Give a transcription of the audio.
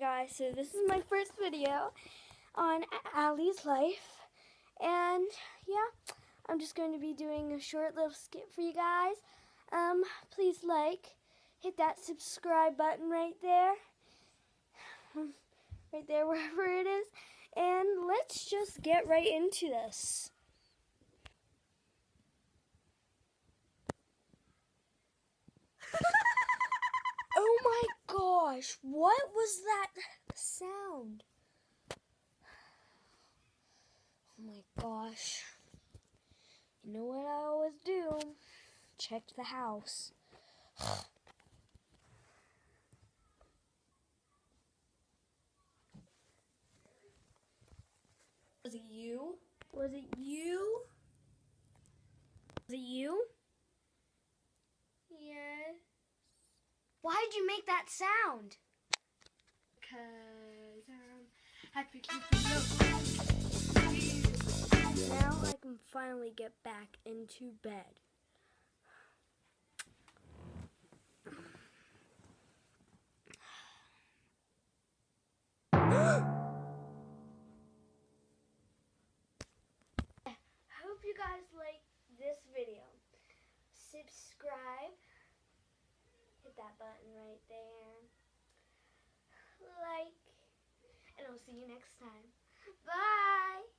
guys, so this is my first video on Allie's life, and yeah, I'm just going to be doing a short little skit for you guys. Please hit that subscribe button right there, wherever it is, and let's just get right into this. Oh my gosh, what was that sound? Oh my gosh. You know what I always do? Check the house. Was it you? Was it you? Was it you? Yes. Why did you make that sound? Because I'm happy to keep it low. Now I can finally get back into bed. Hope you guys like this video. Subscribe. Hit that button right there. Like. And I'll see you next time. Bye.